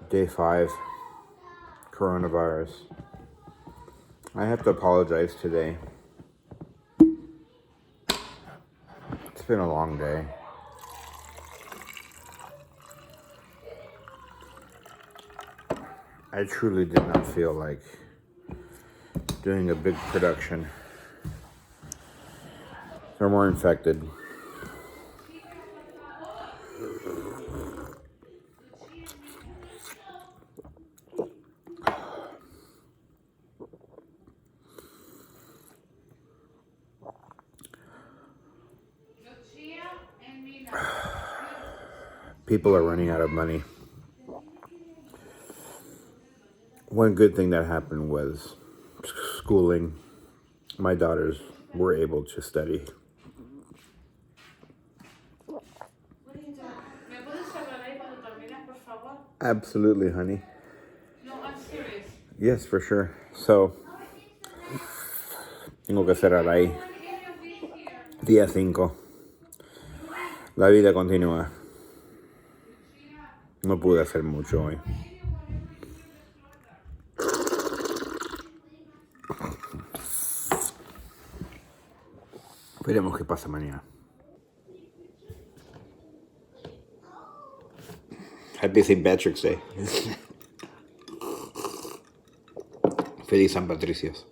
Day 5, coronavirus. I have to apologize today. It's been a long day. I truly did not feel like doing a big production. They're more infected. People are running out of money. One good thing that happened was schooling. My daughters were able to study. Absolutely, honey. No, I'm serious. Yes, for sure. So, tengo que cerrar ahí. Día 5. La vida continúa. No pude hacer mucho hoy. Veremos qué pasa mañana. Happy St. Patrick's Day. Feliz San Patricios.